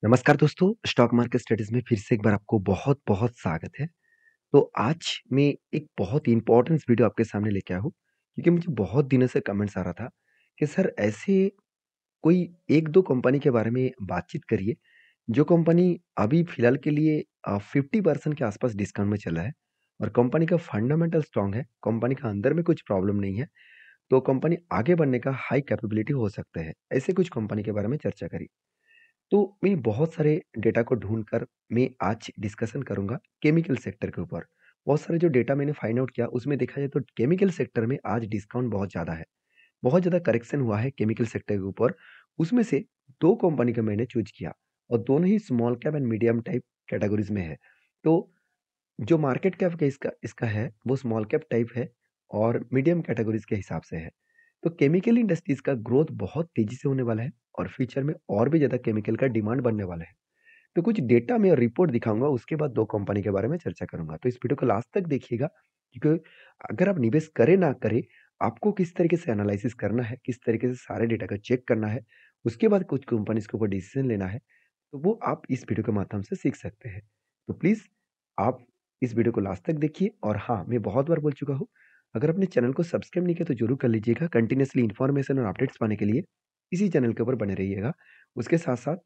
नमस्कार दोस्तों, stock market studies में फिर से एक बार आपको बहुत-बहुत स्वागत है। तो आज मैं एक बहुत इम्पोर्टेंट वीडियो आपके सामने लेके आया हूँ, क्योंकि मुझे बहुत दिनों से कमेंट्स आ रहा था कि सर ऐसे कोई 1-2 कंपनी के बारे में बातचीत करिए, जो कंपनी अभी फ़िलहाल के लिए 50% के आसपास डिस्काउंट में चल रहा है और कंपनी का फंडामेंटल स्ट्रॉन्ग है, कंपनी का अंदर में कुछ प्रॉब्लम नहीं है, तो कंपनी आगे बढ़ने का हाई कैपेबिलिटी हो सकते हैं। ऐसे कुछ कंपनी के बारे में चर्चा करिए। तो मैं बहुत सारे डेटा को ढूँढकर मैं आज डिस्कशन करूँगा केमिकल सेक्टर के ऊपर। बहुत सारे जो डेटा मैंने फाइंड आउट किया उसमें देखा जाए तो केमिकल सेक्टर में आज डिस्काउंट बहुत ज़्यादा है। बहुत ज़्यादा करेक्शन हुआ है केमिकल सेक्टर के ऊपर। उसमें से 2 कंपनी का मैंने चूज़ किया और दोनों ही small cap and medium type categories में है। तो जो मार्केट कैप का इसका इसका है, वो स्मॉल कैप टाइप है और मीडियम कैटेगरीज़ के हिसाब से है। तो केमिकल इंडस्ट्रीज़ का ग्रोथ बहुत तेज़ी से होने वाला है और फ्यूचर में और भी ज़्यादा केमिकल का डिमांड बढ़ने वाला है। तो कुछ डेटा में रिपोर्ट दिखाऊँगा, उसके बाद 2 कंपनी के बारे में चर्चा करूँगा। तो इस वीडियो को लास्ट तक देखिएगा, क्योंकि अगर आप निवेश करें ना करें, आपको किस तरीके से एनालिसिस करना है, किस तरीके से सारे डेटा को चेक करना है, उसके बाद कुछ कंपनीज़ के ऊपर डिसीज़न लेना है, तो वो आप इस वीडियो के माध्यम से सीख सकते हैं। तो प्लीज़ आप इस वीडियो को लास्ट तक देखिए और हाँ, मैं बहुत बार बोल चुका हूँ, अगर अपने चैनल को सब्सक्राइब नहीं किया तो ज़रूर कर लीजिएगा। कंटीन्यूअसली इन्फॉर्मेशन और अपडेट्स पाने के लिए इसी चैनल के ऊपर बने रहिएगा। उसके साथ-साथ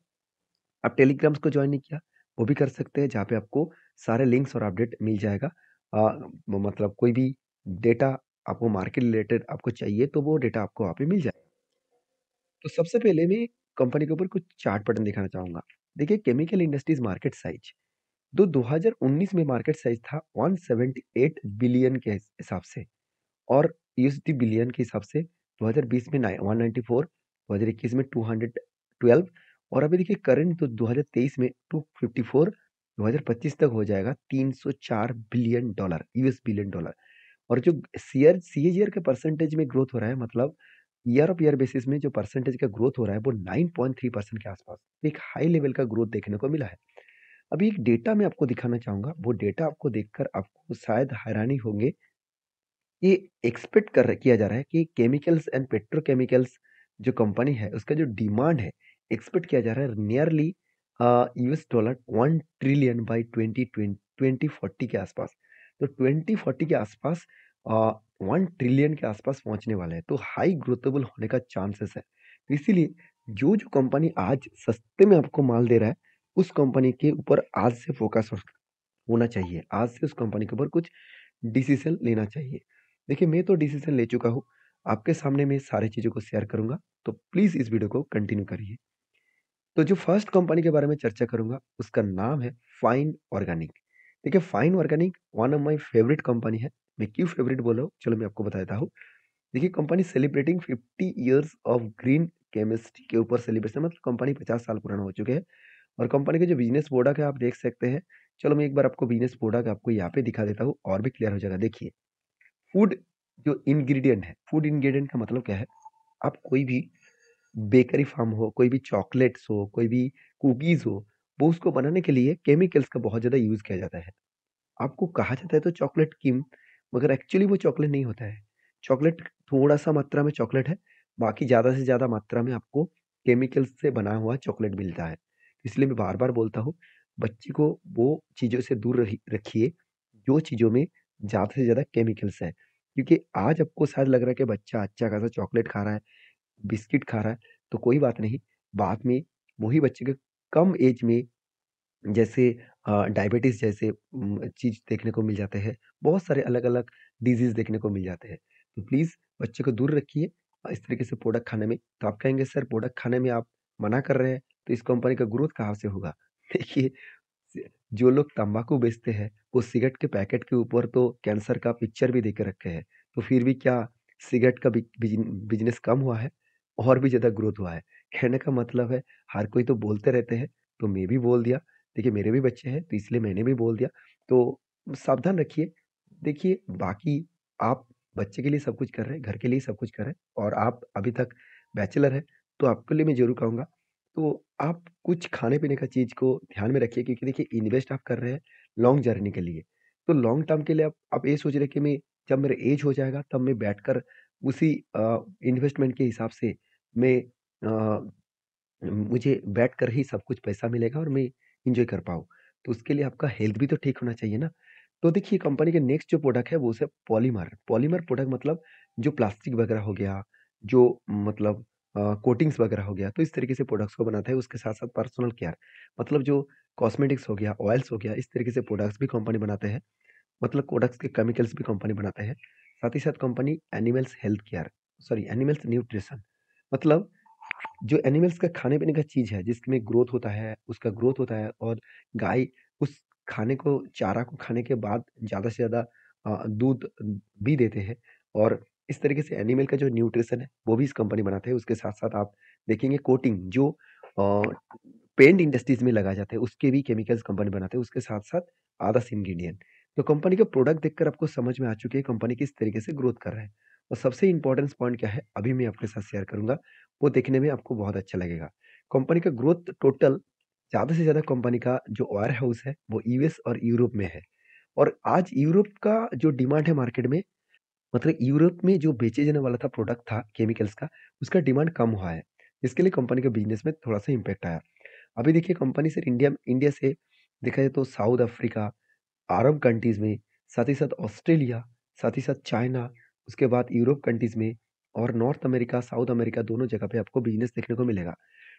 आप टेलीग्राम्स को जॉइन नहीं किया, वो भी कर सकते हैं, जहाँ पे आपको सारे लिंक्स और अपडेट मिल जाएगा। मतलब कोई भी डेटा आपको मार्केट रिलेटेड आपको चाहिए, तो वो डेटा आपको वहाँ पे मिल जाएगा। तो सबसे पहले मैं कंपनी के ऊपर कुछ चार्ट पैटर्न दिखाना चाहूँगा। देखिए केमिकल इंडस्ट्रीज़ मार्केट साइज़, 2019 में मार्केट साइज़ था 178 बिलियन के हिसाब से और यूएसडी बिलियन के हिसाब से 2020 में 194, 2021 में 212 और अभी देखिए करंट तो 2023 में 254, 2025 तक हो जाएगा 304 billion dollar, US billion dollar. और जो सीएजीआर के परसेंटेज में ग्रोथ हो रहा है, मतलब ईयर ऑफ ईयर बेसिस में जो परसेंटेज का ग्रोथ हो रहा है वो 9.3% के आसपास, एक हाई लेवल का ग्रोथ देखने को मिला है। अभी एक डेटा मैं आपको दिखाना चाहूंगा, वो डेटा आपको देखकर आपको शायद हैरानी होंगे। ये एक्सपेक्ट किया जा रहा है कि केमिकल्स एंड पेट्रोकेमिकल्स जो कंपनी है उसका जो डिमांड है, एक्सपेक्ट किया जा रहा है nearly US dollar 1 trillion by 2040 के आसपास। तो 2040 के आसपास 1 ट्रिलियन के आसपास पहुंचने वाला है, तो हाई ग्रोथेबल होने का चांसेस है। तो इसीलिए जो जो कंपनी आज सस्ते में आपको माल दे रहा है, उस कंपनी के ऊपर आज से फोकस होना चाहिए। आज से उस कंपनी के ऊपर कुछ डिसीज़न लेना चाहिए। देखिए, मैं तो डिसीज़न ले चुका हूँ। आपके सामने मैं सारी चीज़ों को शेयर करूँगा, तो प्लीज़ इस वीडियो को कंटिन्यू करिए। तो जो फर्स्ट कंपनी के बारे में चर्चा करूँगा, उसका नाम है फाइन ऑर्गेनिक। देखिए, fine organic one of my favourite company है। मैं क्यों फेवरेट बोल रहा हूँ, चलो मैं आपको बता देता हूँ। देखिए, company celebrating 50 years of green chemistry के ऊपर सेलिब्रेशन, मतलब कंपनी 50 साल पुराना हो चुके हैं और कंपनी के जो बिज़नेस प्रोडक्ट है आप देख सकते हैं। चलो मैं एक बार आपको बिज़नेस प्रोडक्ट आपको यहाँ पे दिखा देता हूँ और भी क्लियर हो जाएगा। देखिए, फूड जो इंग्रीडिएंट है, फूड इंग्रीडिएंट का मतलब क्या है? आप कोई भी बेकरी फार्म हो, कोई भी चॉकलेट्स हो, कोई भी कुकीज़ हो, वो उसको बनाने के लिए केमिकल्स का बहुत ज़्यादा यूज़ किया जाता है। आपको कहा जाता है तो चॉकलेट किंग, मगर एक्चुअली वो चॉकलेट नहीं होता है। चॉकलेट थोड़ा-सा मात्रा में चॉकलेट है, बाकी ज़्यादा से ज़्यादा मात्रा में आपको केमिकल्स से बना हुआ चॉकलेट मिलता है। इसलिए मैं बार-बार बोलता हूँ, बच्चे को वो चीज़ों से दूर रखिए, जो चीज़ों में ज़्यादा से ज़्यादा केमिकल्स हैं। क्योंकि आज आपको शायद लग रहा है कि बच्चा अच्छा खासा चॉकलेट खा रहा है, बिस्किट खा रहा है, तो कोई बात नहीं, बाद में वही बच्चे के कम ऐज में जैसे डायबिटीज़ जैसे चीज़ देखने को मिल जाते हैं, बहुत सारे अलग-अलग डिज़ीज़ देखने को मिल जाते हैं। तो प्लीज़ बच्चे को दूर रखिए इस तरीके से प्रोडक्ट खाने में। तो आप कहेंगे सर प्रोडक्ट खाने में आप मना कर रहे हैं, तो इस कंपनी का ग्रोथ कहाँ से होगा? देखिए, जो लोग तम्बाकू बेचते हैं, वो सिगरेट के पैकेट के ऊपर तो कैंसर का पिक्चर भी दे के रखे हैं। तो फिर भी क्या सिगरेट का बिज़नेस कम हुआ है? और भी ज़्यादा ग्रोथ हुआ है। कहने का मतलब है, हर कोई तो बोलते रहते हैं, तो मैं भी बोल दिया। देखिए, मेरे भी बच्चे हैं, तो इसलिए मैंने भी बोल दिया। तो सावधान रखिए। देखिए, बाकी आप बच्चे के लिए सब कुछ कर रहे हैं, घर के लिए सब कुछ कर रहे हैं और आप अभी तक बैचलर हैं, तो आपके लिए मैं ज़रूर कहूँगा, तो आप कुछ खाने-पीने का चीज़ को ध्यान में रखिए, क्योंकि देखिए इन्वेस्ट आप कर रहे हैं लॉन्ग जर्नी के लिए। तो लॉन्ग टर्म के लिए आप ये सोच रहे हैं कि मैं जब मेरा ऐज हो जाएगा तब मैं बैठकर उसी इन्वेस्टमेंट के हिसाब से मैं मुझे बैठकर ही सब कुछ पैसा मिलेगा और मैं एन्जॉय कर पाऊँ। तो उसके लिए आपका हेल्थ भी तो ठीक होना चाहिए ना। तो देखिए कंपनी के नेक्स्ट जो प्रोडक्ट है वो है पॉलीमर। पॉलीमर प्रोडक्ट मतलब जो प्लास्टिक वगैरह हो गया, जो मतलब कोटिंग्स वगैरह हो गया, तो इस तरीके से प्रोडक्ट्स को बनाता है। उसके साथ-साथ पर्सनल केयर मतलब जो कॉस्मेटिक्स हो गया, ऑयल्स हो गया, इस तरीके से प्रोडक्ट्स भी कंपनी बनाते हैं। मतलब प्रोडक्ट्स के केमिकल्स भी कंपनी बनाते हैं। साथ ही साथ company animals health care sorry animals nutrition मतलब जो एनिमल्स का खाने-पीने का चीज़ है, जिसमें ग्रोथ होता है, उसका ग्रोथ होता है और गाय उस खाने को चारा को खाने के बाद ज़्यादा से ज़्यादा दूध भी देते हैं और इस तरीके से एनिमल का जो न्यूट्रिशन है, वो भी इस कंपनी बनाते हैं। उसके साथ-साथ आप देखेंगे कोटिंग जो पेंट इंडस्ट्रीज़ में लगाए जाते हैं, उसके भी केमिकल्स कंपनी बनाते हैं, उसके साथ-साथ अदर्स इंग्रीडिएंट। तो कंपनी के प्रोडक्ट देखकर आपको समझ में आ चुकी है कंपनी किस तरीके से ग्रोथ कर रहा है और सबसे इम्पोर्टेंट पॉइंट क्या है, अभी मैं आपके साथ शेयर करूँगा। वो देखने में आपको बहुत अच्छा लगेगा। कंपनी का ग्रोथ टोटल ज़्यादा से ज़्यादा कंपनी का जो वेयर हाउस है, वो यूएस और यूरोप में है और आज यूरोप का जो डिमांड है मार्केट में मतलब यूरोप में जो बेचे जाने वाला था प्रोडक्ट था केमिकल्स का, उसका डिमांड कम हुआ है। इसके लिए कंपनी के बिज़नेस में थोड़ा-सा इम्पैक्ट आया। अभी देखिए कंपनी सिर्फ इंडिया इंडिया से देखा जाए तो साउथ अफ्रीका, अरब कंट्रीज़ में, साथ ही साथ ऑस्ट्रेलिया, साथ ही साथ चाइना, उसके बाद यूरोप कंट्रीज़ में और नॉर्थ अमेरिका, साउथ अमेरिका दोनों जगह पे आपको बिज़नेस देखने को मिलेगा।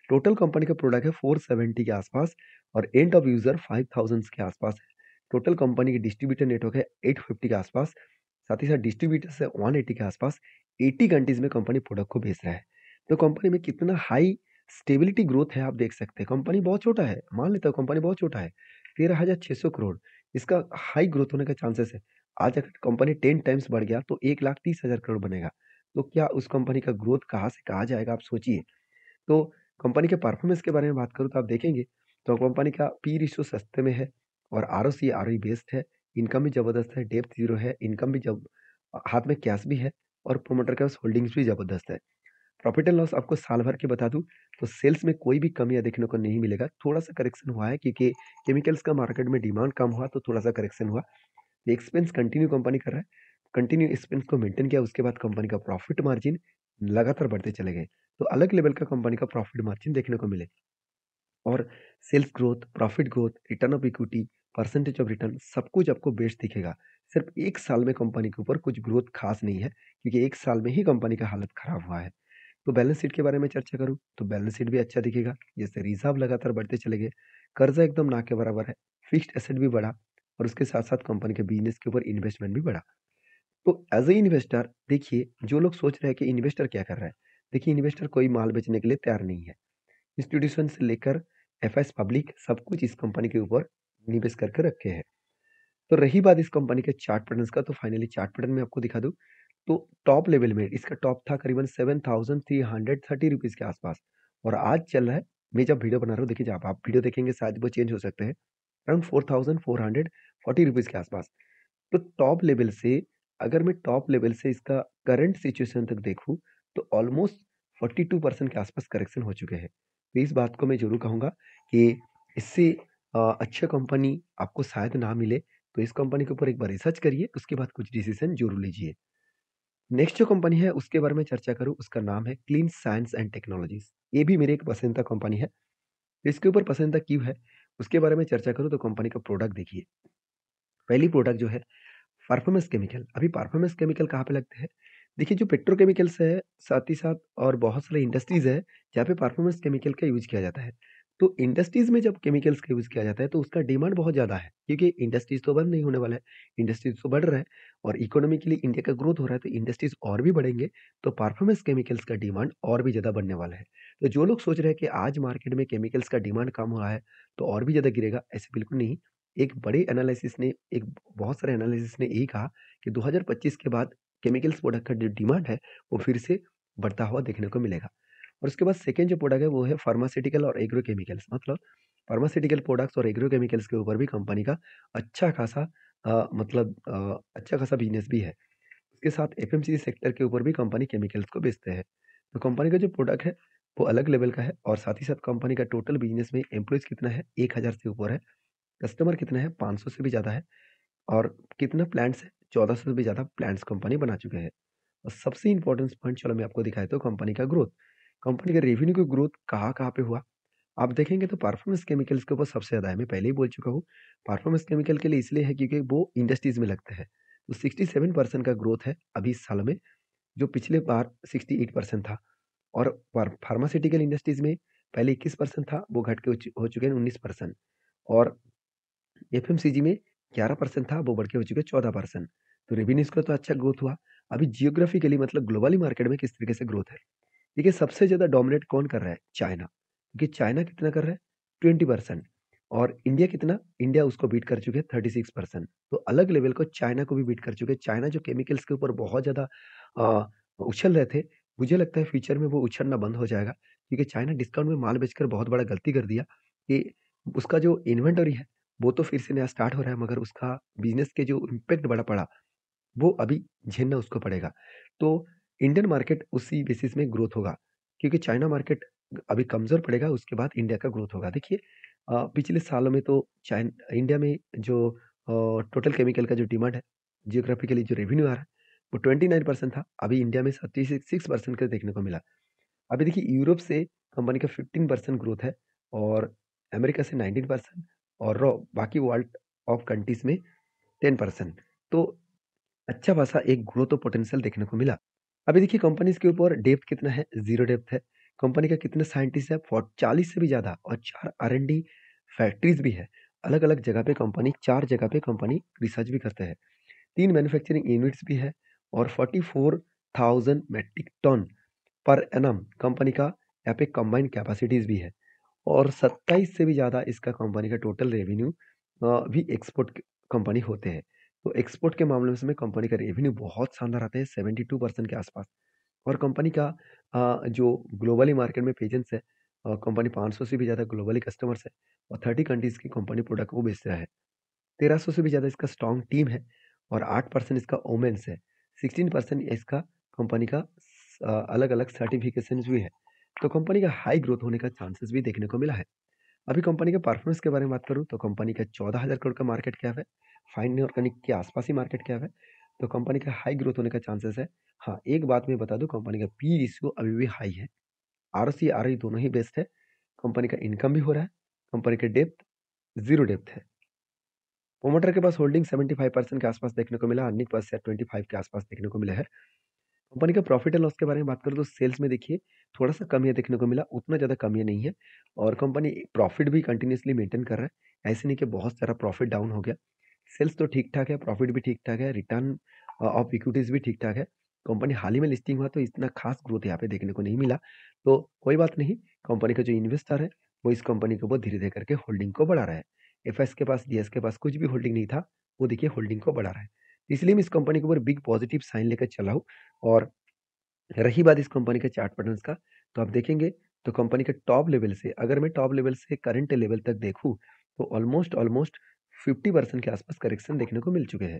टोटल कंपनी का प्रोडक्ट है 470 के आसपास और एंड ऑफ यूज़र 5000 के आसपास है। टोटल कंपनी की डिस्ट्रीब्यूटर नेटवर्क है 850 के आसपास, साथ ही साथ डिस्ट्रीब्यूटर्स है 180 के आसपास। 80 कंट्रीज़ में कंपनी प्रोडक्ट को बेच रहा है। तो कंपनी में कितना हाई स्टेबिलिटी ग्रोथ है आप देख सकते हैं। कंपनी बहुत छोटा है, मान लेता हूँ कंपनी बहुत छोटा है, 13,600 करोड़ इसका हाई ग्रोथ होने का चांसेस है। आज अगर कंपनी 10 टाइम्स बढ़ गया तो 1,30,000 करोड़ बनेगा। तो क्या उस कंपनी का ग्रोथ कहाँ से कहाँ जाएगा आप सोचिए। तो कंपनी के परफॉर्मेंस के बारे में बात करूँ तो आप देखेंगे तो कंपनी का पी रेशियो सस्ते में है और आरओसी आरओई बेस्ड है, इनकम भी ज़बरदस्त है, डेब्ट ज़ीरो है, इनकम भी जब हाथ में कैश भी है और प्रोमोटर के पास होल्डिंग्स भी ज़बरदस्त है। प्रॉफिट एंड लॉस आपको साल भर की बता दूँ तो सेल्स में कोई भी कमियाँ देखने को नहीं मिलेगा। थोड़ा-सा करेक्शन हुआ है क्योंकि केमिकल्स का मार्केट में डिमांड कम हुआ तो थोड़ा-सा करेक्शन हुआ। एक्सपेंस कंटिन्यू कंपनी कर रहा है। कंटिन्यू एक्सपेंस को मेंटेन किया उसके बाद कंपनी का प्रॉफिट मार्जिन लगातार बढ़ते चले गए। तो अलग लेवल का कंपनी का प्रॉफिट मार्जिन देखने को मिले और sales growth, profit growth, return of equity, percentage of return सब कुछ आपको बेस्ट दिखेगा। सिर्फ 1 साल में कंपनी के ऊपर कुछ ग्रोथ खास नहीं है क्योंकि 1 साल में ही कंपनी का हालत खराब हुआ है। तो बैलेंस शीट के बारे में चर्चा करूँ तो बैलेंस शीट भी अच्छा दिखेगा। जैसे रिज़र्व लगातार बढ़ते चले गए, कर्ज़ा एकदम ना के बराबर है, फिक्स्ड एसेट भी बढ़ा और उसके साथ-साथ कंपनी के बिज़नेस के ऊपर इन्वेस्टमेंट भी बढ़ा। तो एज़ अ इन्वेस्टर देखिए, जो लोग सोच रहे हैं कि इन्वेस्टर क्या कर रहा है? देखिए इन्वेस्टर कोई माल बेचने के लिए तैयार नहीं है। इंस्टीट्यूशन से लेकर एफएस पब्लिक सब कुछ इस कंपनी के ऊपर निवेश करके रखे हैं। तो रही बात इस कंपनी के चार्ट पैटर्न्स का तो फाइनली चार्ट पैटर्न मैं आपको दिखा दूँ, तो टॉप लेवल में इसका टॉप था करीबन 7330 रुपीज़ के आसपास और आज चल रहा है मैं जब वीडियो बना रहा हूँ देखिए जब आप वीडियो देखेंगे शायद वो चेंज हो सकते हैं, अराउंड 4440 रुपीज़ के आसपास। तो टॉप लेवल से अगर मैं टॉप लेवल से इसका करंट सिचुएशन तक देखूँ, तो ऑलमोस्ट 42% के आसपास करेक्शन हो चुके हैं। तो इस बात को मैं ज़रूर कहूँगा कि इससे अच्छा कंपनी आपको शायद ना मिले, तो इस कंपनी के ऊपर एक बार रिसर्च करिए, उसके बाद कुछ डिसीज़न ज़रूर लीजिए। नेक्स्ट जो कंपनी है उसके बारे में चर्चा करूँ, उसका नाम है क्लीन साइंस एंड टेक्नोलॉजीज़। ये भी मेरी एक पसंदीदा कंपनी है। इसके ऊपर पसंदीदा क्यों है, उसके बारे में चर्चा करूँ तो कंपनी का प्रोडक्ट देखिए। पहली प्रोडक्ट जो है परफॉर्मेंस केमिकल, अभी परफॉर्मेंस केमिकल कहाँ पे लगते हैं? देखिए जो पेट्रोकेमिकल्स है, साथ ही साथ और बहुत सारे इंडस्ट्रीज़ है, जहाँ पे परफॉर्मेंस केमिकल का यूज़ किया जाता है। तो इंडस्ट्रीज़ में जब केमिकल्स का यूज़ किया जाता है, तो उसका डिमांड बहुत ज़्यादा है, क्योंकि इंडस्ट्रीज़ तो बंद नहीं होने वाला है, इंडस्ट्रीज़ तो बढ़ रहा है और इकोनॉमिकली इंडिया का ग्रोथ हो रहा है, तो इंडस्ट्रीज़ और भी बढ़ेंगे, तो परफॉर्मेंस केमिकल्स का डिमांड और भी ज़्यादा बढ़ने वाला है। तो जो लोग सोच रहे हैं कि आज मार्केट में केमिकल्स का डिमांड कम हुआ है, तो और भी ज़्यादा गिरेगा, ऐसे बिल्कुल नहीं। एक बड़े एनालिसिस ने एक बहुत सारे एनालिसिस ने यही कहा कि 2025 के बाद केमिकल्स प्रोडक्ट का जो डिमांड है, वो फिर से बढ़ता हुआ देखने को मिलेगा। और उसके बाद सेकंड जो प्रोडक्ट है वो है फार्मास्यूटिकल और एग्रो केमिकल्स मतलब फार्मास्यूटिकल प्रोडक्ट्स और एग्रो केमिकल्स के ऊपर भी कंपनी का अच्छा खासा अच्छा खासा बिज़नेस भी है। उसके साथ एफएमसीजी सेक्टर के ऊपर भी कंपनी केमिकल्स को बेचते हैं। तो कंपनी का जो प्रोडक्ट है, वो अलग लेवल का है और साथ ही साथ कंपनी का टोटल बिज़नेस में एम्प्लॉइज़ कितना है, 1000 से ऊपर है। कस्टमर कितना है, 500 से भी ज़्यादा है और कितना प्लांट्स है, 1400 से भी ज़्यादा प्लांट्स कंपनी बना चुके हैं। और सबसे इम्पोर्टेंट पॉइंट चलो मैं आपको दिखाता हूँ कंपनी का ग्रोथ। कंपनी का रेवेन्यू की ग्रोथ कहाँ-कहाँ पे हुआ? आप देखेंगे तो परफॉर्मेंस केमिकल्स के ऊपर सबसे ज़्यादा है। मैं पहले ही बोल चुका हूँ, परफॉर्मेंस केमिकल के लिए इसलिए है क्योंकि वो इंडस्ट्रीज़ में लगते हैं। तो 67% का ग्रोथ है अभी इस साल में, जो पिछले बार 68% था। और फार्मास्यूटिकल इंडस्ट्रीज़ में पहले 21% था, वो घट के हो चुके हैं 19%। और एफएमसीजी में 11% था, वो बढ़ के हो चुके हैं 14%। तो रेवेन्यूज़ का तो अच्छा ग्रोथ हुआ। अभी जियोग्राफिकली मतलब ग्लोबली मार्केट में किस तरीके से ग्रोथ है? देखिए सबसे ज़्यादा डोमिनेट कौन कर रहा है? चाइना। क्योंकि चाइना कितना कर रहा है? 20%। और इंडिया कितना? इंडिया उसको बीट कर चुके हैं 36%। तो अलग लेवल को चाइना को भी बीट कर चुके हैं। चाइना जो केमिकल्स के ऊपर बहुत ज़्यादा उछल रहे थे, मुझे लगता है फ्यूचर में वो उछलना बंद हो जाएगा। क्योंकि चाइना डिस्काउंट में माल बेचकर बहुत बड़ा गलती कर दिया कि उसका जो इन्वेंटरी है, वो तो फिर से नया स्टार्ट हो रहा है, मगर उसका बिज़नेस के जो इम्पैक्ट बड़ा पड़ा, वो अभी झेलना उसको पड़ेगा। तो इंडियन मार्केट उसी बेसिस में ग्रोथ होगा, क्योंकि चाइना मार्केट अभी कमज़ोर पड़ेगा, उसके बाद इंडिया का ग्रोथ होगा। देखिए पिछले सालों में तो इंडिया में जो टोटल केमिकल का जो डिमांड है, जियोग्राफिकली जो रेवेन्यू आ रहा है, वो 29% था, अभी इंडिया में 36% का देखने को मिला। अभी देखिए यूरोप से कंपनी का 15% ग्रोथ है और अमेरिका से 19% और बाकी वर्ल्ड ऑफ कंट्रीज़ में 10%। तो अच्छा खासा एक ग्रोथ और पोटेंशियल देखने को मिला। अभी देखिए कंपनीज़ के ऊपर डेप्थ कितना है, ज़ीरो डेप्थ है। कंपनी का कितने साइंटिस्ट है, 40 से भी ज़्यादा और 4 आर-एन-डी फैक्ट्रीज़ भी है। अलग-अलग जगह पे कंपनी 4 जगह पे कंपनी रिसर्च भी करते हैं। 3 मैन्युफैक्चरिंग यूनिट्स भी है और 44,000 मेट्रिक टन पर एनम कंपनी का यहाँ पे कंबाइंड कैपेसिटीज़ भी है। और 27 से भी ज़्यादा इसका कंपनी का टोटल रेवेन्यू भी एक्सपोर्ट कंपनी होते हैं। तो एक्सपोर्ट के मामले में इसमें कंपनी का रेवेन्यू बहुत शानदार आता है 72% के आसपास। और कंपनी का जो ग्लोबली मार्केट में प्रेजेंस है, कंपनी 500 से भी ज़्यादा ग्लोबली कस्टमर्स है और 30 कंट्रीज़ की कंपनी प्रोडक्ट को बेच रहा है। 1300 से भी ज़्यादा इसका स्ट्रॉन्ग टीम है और 8% इसका वुमेन्स है। 16% इसका कंपनी का अलग-अलग सर्टिफिकेशंस भी है। तो कंपनी का हाई ग्रोथ होने का चांसेस भी देखने को मिला है। अभी कंपनी के परफॉर्मेंस के बारे में बात करूँ तो कंपनी का 14,000 करोड़ का मार्केट कैप है। फाइन ऑर्गेनिक के आसपास ही मार्केट कैप है। तो कंपनी का हाई ग्रोथ होने का चांसेस है। हाँ, एक बात मैं बता दूँ, कंपनी का पी रेशियो अभी भी हाई है। आरओसी, आरओई दोनों ही बेस्ट है। कंपनी का इनकम भी हो रहा है। कंपनी का डेप्थ, ज़ीरो डेप्थ है। प्रोमोटर के पास होल्डिंग 75% के आसपास देखने को मिला, अर्निंग पर शेयर 25 के आसपास देखने को मिला है। कंपनी का प्रॉफिट एंड लॉस के बारे में बात करूँ तो सेल्स में देखिए थोड़ा-सा कमियाँ देखने को मिला, उतना ज़्यादा कमियाँ नहीं है और कंपनी प्रॉफिट भी कंटिन्यूअसली मेंटेन कर रहा है। ऐसे नहीं कि बहुत सारा प्रॉफिट डाउन हो गया। सेल्स तो ठीक-ठाक है, प्रॉफिट भी ठीक-ठाक है, रिटर्न ऑफ इक्विटीज़ भी ठीक-ठाक है। कंपनी हाल ही में लिस्टिंग हुआ तो इतना खास ग्रोथ यहाँ पे देखने को नहीं मिला। तो कोई बात नहीं, कंपनी का जो इन्वेस्टर है, वो इस कंपनी के ऊपर धीरे-धीरे करके होल्डिंग को बढ़ा रहा है। एफएस के पास, डीएस के पास कुछ भी होल्डिंग नहीं था, वो देखिए होल्डिंग को बढ़ा रहा है। इसलिए मैं इस कंपनी के ऊपर बिग पॉजिटिव साइन लेकर चला हूँ। और रही बात इस कंपनी के चार्ट पैटर्न्स का, तो आप देखेंगे तो कंपनी के टॉप लेवल से, अगर मैं टॉप लेवल से करंट लेवल तक देखूँ, तो ऑलमोस्ट 50% के आसपास करेक्शन देखने को मिल चुके हैं।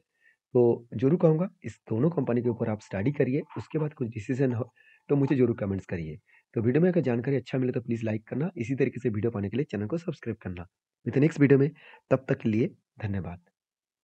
तो ज़रूर कहूँगा इस दोनों कंपनी के ऊपर आप स्टडी करिए, उसके बाद कुछ डिसीज़न हो तो मुझे ज़रूर कमेंट्स करिए। तो वीडियो में अगर जानकारी अच्छा मिले तो प्लीज़ लाइक करना, इसी तरीके से वीडियो पाने के लिए चैनल को सब्सक्राइब करना। विद द नेक्स्ट वीडियो में, तब तक के लिए धन्यवाद।